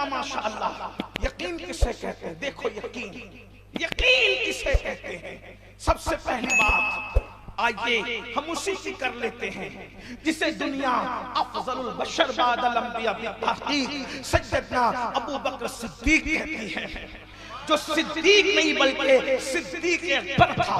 लगा माशाअल्लाह। यकीन किसे कहते हैं? देखो यकीन, यकीन किसे कहते हैं? सबसे पहली बात आइए हम उसी की कर लेते हैं जिसे दुनिया अफजलुल बशर बादल अंबिया बितहकीक सैयदना अबू बकर सिद्दीक कहती है। जो सिद्दीक नहीं बल्कि सिद्दीक अकबर था,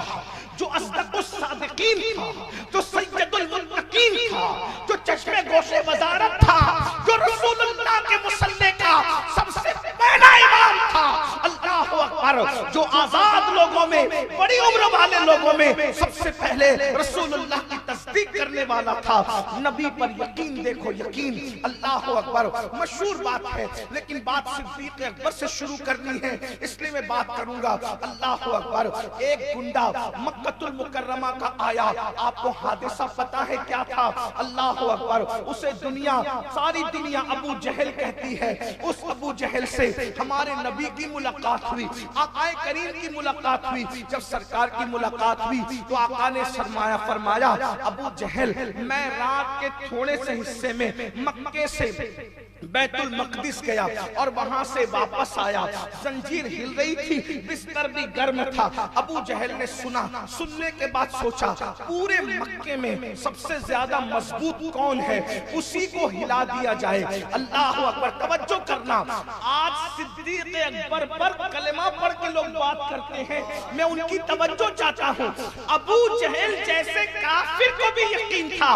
जो असदकुस सादिकीन था, जो सैयदुल मुत्तकीन था, जो चश्मे गोशे वजारत था, जो रसूलुल्लाह के मुसल्ले का सबसे पहला इमाम था। अल्लाहु अकबर। जो आजाद लोगों में, बड़ी उम्र वाले लोगों में सबसे पहले रसूलुल्लाह की तस्दीक करने वाला था। नबी पर यकीन, देखो यकीन। अल्लाहु अकबर। मशहूर बात है लेकिन बात सिद्दीक अकबर से शुरू करनी है, इसलिए मैं बात करूंगा। अल्लाहु अकबर। एक गुंडा मक्कतुल मुकर्रमा का आया, आपको हादिसा पता है क्या था? अल्लाहु अकबर। उसे दुनिया, सारी दुनिया अबू जहल कहती है। उस अबू जहल से हमारे नबी की मुलाकात हुई, आकाए करीम की मुलाकात हुई। जब सरकार की मुलाकात हुई तो आका ने फरमाया अबू जहल, मैं रात के थोड़े से हिस्से में मक्के से बैतुल मकदिस गया और वहां से वापस आया। जंजीर हिल रही थी, बिस्तर भी गर्म था। अबू जहल ने सुना, सुनने के बाद सोचा पूरे मक्के में सबसे ज्यादा मजबूत कौन है, उसी को हिला दिया जाए। अल्लाह अकबर। तवज्जो करना, आज सिद्दीक अकबर पर कलेमा पढ़ के लोग बात करते हैं, मैं उनकी तवज्जो चाहता हूँ। अबू जहल जैसे काफिर को भी यकीन था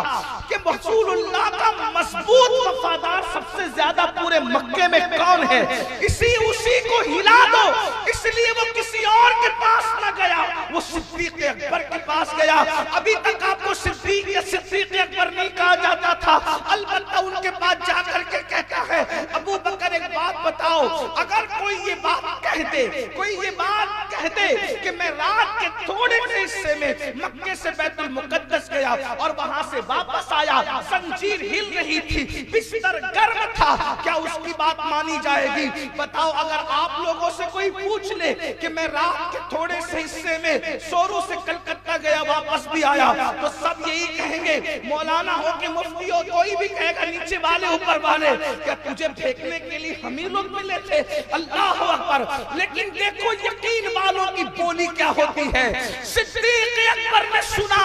कि रसूलुल्लाह का मजबूत वफादार सबसे ज्यादा पूरे मक्के में कौन है, उसी को हिला दो। इसलिए वो किसी और के पास न गया, वो सिद्दीक अकबर के पास गया। अभी तक आपको सिद्दीक अकबर नहीं कहा जाता था, अलबत्ता उनके पास जाकर के कहता है अबू बकर एक बात बताओ, अगर कोई ये बात कह दे, कोई ये बात कह दे कि मैं रात के थोड़े से हिस्से में मक्के से बैतुल मुकद्दस गया और वहां से वापस आया, जंजीर हिल रही थी, बिस्तर गर्म था, क्या उसकी बात मानी जाएगी? बताओ, अगर आप लोगों से कोई पूछ ले कि मैं रात के थोड़े से हिस्से में सोरू से कलकत्ता गया वापस भी आया, तो सब यही कहेंगे, मौलाना हो कि मुफ्ती हो, कोई भी कहेगा नीचे वाले ऊपर वाले, क्या तुझे फेंकने के लिए हम ही लोग मिले थे? अल्लाह अकबर। लेकिन देखो यकीन वालों की बोली क्या होती है। सिद्दीक अकबर ने सुना,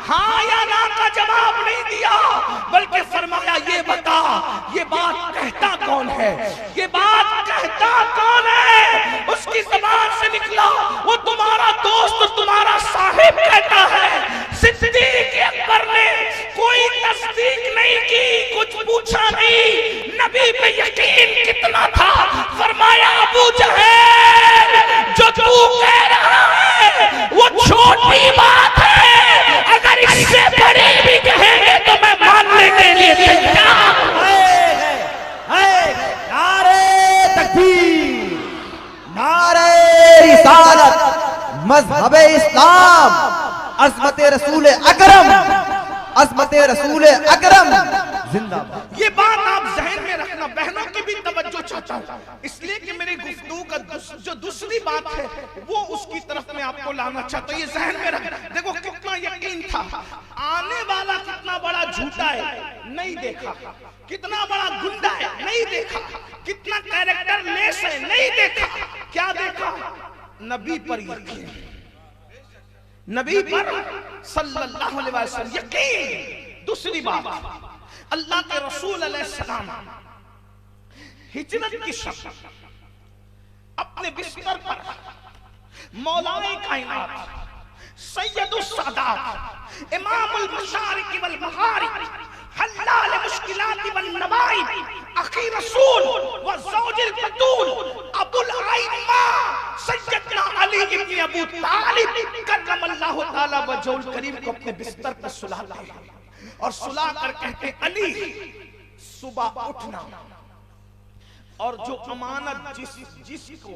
हाँ या ना का जवाब नहीं दिया, बल्कि फरमाया ये बता, ये बात कहता कौन है, ये बात कहता कौन है? उसकी ज़बान से निकला, वो तुम्हारा दोस्त, तुम्हारा साहिब कहता है। सिद्दीक अकबर ने कोई तस्दीक नहीं की, कुछ पूछा नहीं, नबी पे यकीन कितना था। फरमाया अबू जहल, जो तू कह रहा है वो छोटी बात है, अगर इससे बड़ी भी कहेंगे तो मैं मानने के लिए तैयार हूं। नारे तकबीर, नारे रिसालत, मज़हबे इस्लाम, अज़मत रसूल अकरम, अज़मत रसूल अकरम जिंदाबाद। ये बात आप ज़हन में रखना, बहनों की भी तवज्जो चाहता हूं, इसलिए कि मेरी गुफ्तगू का जो दूसरी बात है वो उसकी तरफ मैं आपको लाना चाहता हूं। ये ज़हन में रखना। देखो कितना यकीन था, आने वाला कितना बड़ा झूठा है नहीं देखा, कितना बड़ा गुंडा है नहीं देखा, कितना कैरेक्टर लेस है नहीं देखा, क्या देखा? नबी पर यकीन, नबी पर सल्लल्लाहु अलैहि वसल्लम यकीन। दूसरी बात, अल्लाह के रसूल अलैहिस्सलाम हिजरत की शब अपने बिस्तर पर मौलाए कायनात सैयदुस सादात इमामुल मशारिक वल मगारिब हल्लाल मुश्किलात वल नवाइब अखी रसूल व ज़ौजुल बतूल अबुल आइम्मा सैयदना अली इब्न अबू तालिब करमल्लाहु ताला वजहुल करीम को अपने बिस्तर पर सुलाते हैं और सुला कर कहते, अली सुबह उठना और जो अमानत जिसको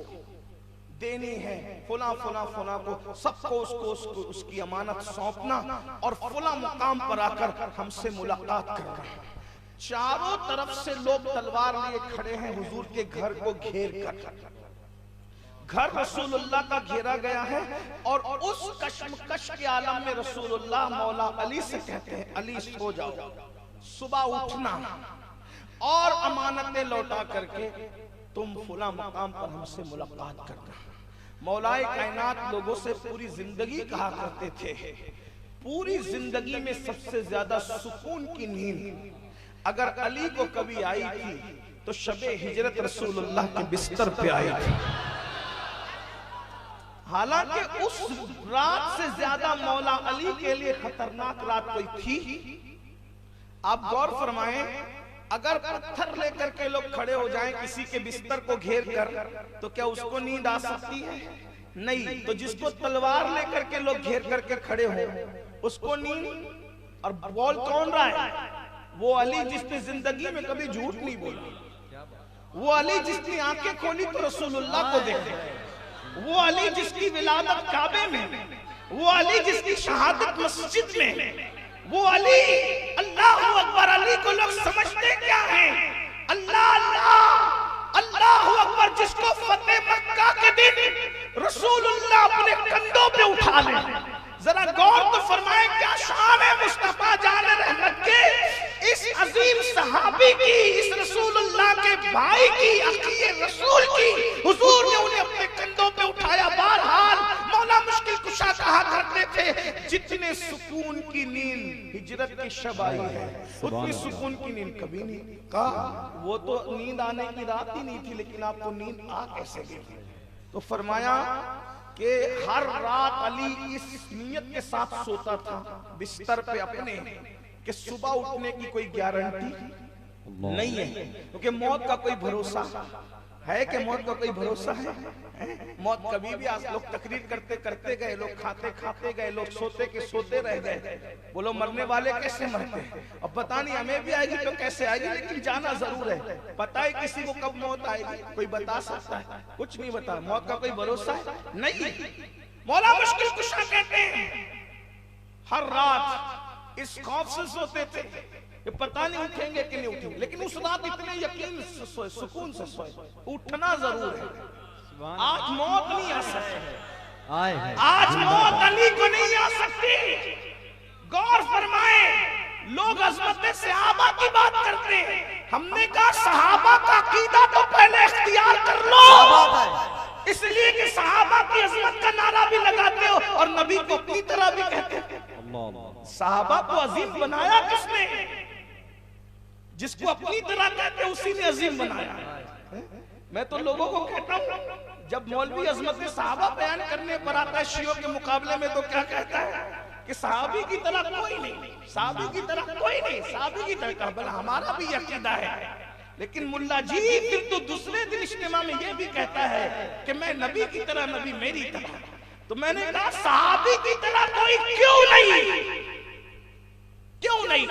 देनी है, फुला फुला फुला को, सबको उसको उसकी अमानत सौंपना और फुला मुकाम पर आकर हमसे मुलाकात करना। चारों तरफ से लोग तलवार लिए खड़े हैं हुजूर के घर को घेर कर। घर रसूलुल्लाह का घेरा गया है और उस कश्मकश के आलम में रसूलुल्लाह मौला अली से कहते हैं, अली सो जाओ, सुबह उठना और अमानतें लौटा करके तुम फुला मकाम पर हमसे मुलाकात करना। मौलाए कायनात लोगों से पूरी जिंदगी कहा करते थे, पूरी जिंदगी में सबसे ज्यादा सुकून की नींद अगर अली को कभी आई थी तो शबे हिजरत रसूलुल्लाह के बिस्तर पे आई थी। हालांकि उस रात से ज्यादा मौला अली के लिए खतरनाक रात कोई थी। आप गौर फरमाएं, अगर पत्थर लेकर के लोग खड़े हो जाएं किसी के बिस्तर को घेर कर तो क्या उसको नींद आ सकती है? नहीं। तो जिसको तलवार लेकर के लोग घेर करके खड़े हो उसको नींद। और बोल कौन रहा है? वो अली जिसने जिंदगी में कभी झूठ नहीं बोला, वो अली जिसकी आंखें खोली तो रसूलुल्लाह को देखा, वो अली जिसकी विलादत काबे में, वो अली जिसकी शहादत मस्जिद में, वो अली। अल्लाह अकबर। अली को लोग समझते क्या है? अल्लाह अल्लाह अल्लाह अकबर, जिसको फतेह मक्का के दिन रसूलुल्लाह अपने कंधों पे उठा ले। जरा गौर तो फरमाए, क्या शान है मुस्तफा जान रहमत के इस अजीम सहाबी की, इस रसूलुल्लाह के भाई की, अखिए रसूल की। हुजूर ने उन्हें अपने कंधों पे उठाया। बहरहाल मौला मुश्किल कुशा कहा करते थे, जितने सुकून की नींद हिजरत की शब आई है उतनी सुकून की नींद कभी नहीं। कहा वो तो नींद आने की रात ही नहीं थी, लेकिन आपको नींद आ कैसे गई? तो फरमाया कि हर रात अली इस नियत के साथ सोता था बिस्तर पे अपने कि सुबह उठने की कोई गारंटी नहीं है, क्योंकि मौत का कोई भरोसा है कि मौत का कोई भरोसा है? मौत कभी भी आज लोग तकरीर करते करते गए, लोग खाते खाते गए, लोग सोते के सोते रह गए। बोलो मरने वाले कैसे मरते हैं? अब पता नहीं हमें भी आएगी तो कैसे आएगी, लेकिन जाना जरूर है। पता है किसी को कब मौत आएगी? कोई बता सकता है? कुछ नहीं बता। मौत का कोई भरोसा है नहीं। मौला मुश्किल कुशा कहते हैं हर रात इस खौफ से सोते थे कि पता नहीं उठेंगे कि नहीं उठेंगे, लेकिन उस रात इतने यकीन से सोए, सुकून से सोए। उठना जरूर है। आज मौत नहीं आ सकती, आज मौत अली को नहीं आ सकती। गौर फरमाए, लोग अज़मत सहाबा की बात करते हैं, हमने कहा सहाबा का अकीदा तो पहले इख्तियार कर लो, इसलिए कि सहाबा की अज़मत का नारा भी लगाते हो और नबी को अपनी तरह भी कहते हो। सहाबा को अजीम बनाया किसने? जिसको अपनी तरह कहते उसी ने अजीम बनाया। मैं तो लोगों को कहता हूं, जब मौलवी अजमत सहाबा बयान करने पर आता है शियों के मुकाबले में, तो क्या कहता है कि सहाबी की तरह कोई नहीं, सहाबी की तरह कोई नहीं, सहाबी की तरह बल हमारा भी अकीदा है। लेकिन मुल्ला जी फिर तो दूसरे दिन इज्तिमा में ये भी कहता है कि मैं नबी की तरह, नबी मेरी तरह। तो मैंने कहा सहाबी की तरह कोई क्यों नहीं, क्यों नहीं?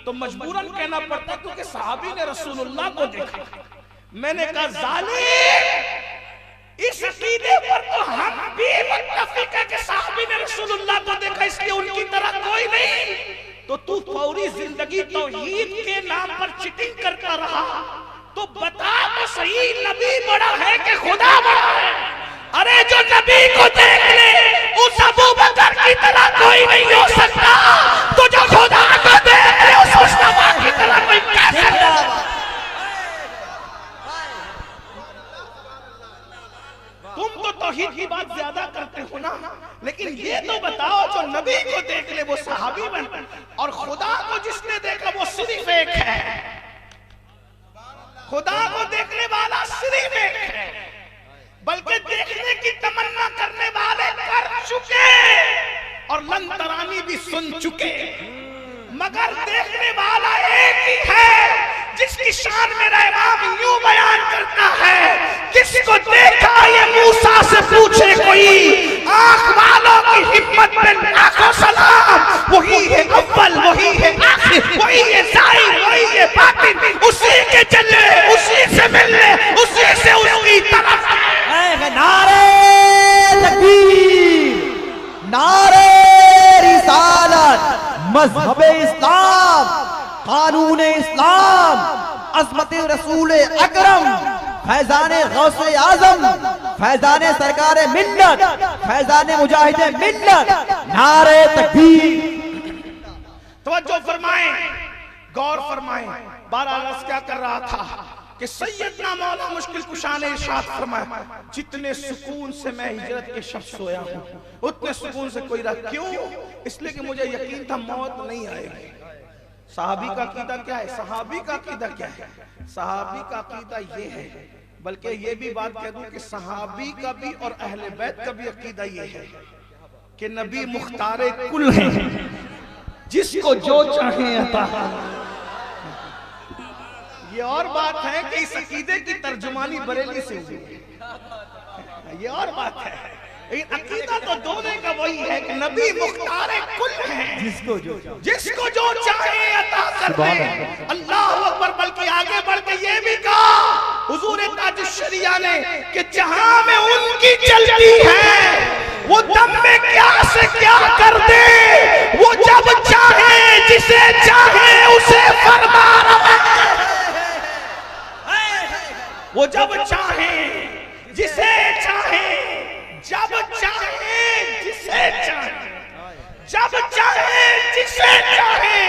तो मजबूरन कहना पड़ता क्योंकि सहाबी ने रसूलुल्लाह को देखा। मैंने कहा जालिम, इस अकीदे पर तो हम भी मुत्तफिक है कि सहाबी ने रसूलुल्लाह को देखा, इसलिए उनकी तरह कोई नहीं। तो तू पूरी जिंदगी तौहीद के नाम पर चिटिंग करता रहा, तो बता तो सही नबी बड़ा है कि खुदा बड़ा है? अरे जो नबी को देख ले उस अबू बकर की तरह कोई नहीं हो सकता, तो जो खुदा को देख ले उस मुस्तफा की तरह कोई कैसे? तुम तो तौहीद की बात ज्यादा करते हो ना, लेकिन ये तो बताओ जो नबी को देख ले वो सहाबी बन, और खुदा को जिसने देखा वो सिर्फ एक है। खुदा को देखने वाला सिर्फ एक है, बल्कि देखने की तमन्ना करने वाले कर चुके और लन तरानी भी सुन चुके, मगर देखने वाला एक ही है जिसकी शान मेरा इमाम यूं बयान करता है, किसको देखा ये मूसा से पूछे कोई, आंख वालों की हिम्मत पे लाखों सलाम। वही है अव्वल, वही है आखिर, वही है ज़ाहिर, वही है बातिन, उसी के जलवे, उसी से मिलने, उसी से उसकी तरफ। नारे तकबीर, नारे रिसालत, मज़हब इस्लाम, कानून इस्लाम, अज़मत रसूल अकरम, फैज़ाने गौसे आज़म, फैज़ाने सरकारे मिल्लत, फैज़ाने मुजाहिदे मिल्लत, नारे तकबीर। तवज्जो फरमाएं, गौर फरमाएं। बहरहाल क्या कर रहा था? कि सैयदना मौला मुश्किल कुशा ने इरशाद फरमाया, जितने सुकून से मैं हिजरत के शब सोया हूँ उतने सुकून से कोई रात। क्यों? इसलिए कि मुझे यकीन था मौत नहीं आएगी। सहाबी का अकीदा क्या है? सहाबी का अकीदा क्या है? सहाबी का अकीदा ये है, बल्कि ये भी बात कह दूं कि सहाबी का भी और अहले बैत का भी अकीदा ये है कि नबी मुख्तारे कुल हैं, जिसको जो चाहे अता। ये और बात है कि इस अकीदे की तर्जुमानी बरेली से हुई है, ये और बात है। लेकिन अकीदा तो दोनों का वही है कि नबी मुख्तारे कुल हैं, जिसको जो चाहे अता कर दे। अल्लाह अकबर। बल्कि आगे बढ़ के ये भी कहा हुजूर ताज शरिया ने कि जहां में उनकी चलती है वो दम में क्या से क्या कर दे, वो जब चाहे जिसे चाहे उसे फरमा रहा है। वो जब चाहे जिसे चाहे, जब चाहे जिसे चाहे, जब चाहे जिसे चाहे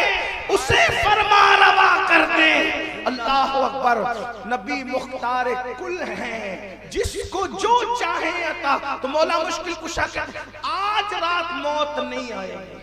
उसे फरमा रवा कर दे। अल्लाह अकबर। नबी मुख्तार कुल हैं, जिसको जो चाहे अता। तो मौला मुश्किल कुशा कहते आज रात मौत नहीं आएगी,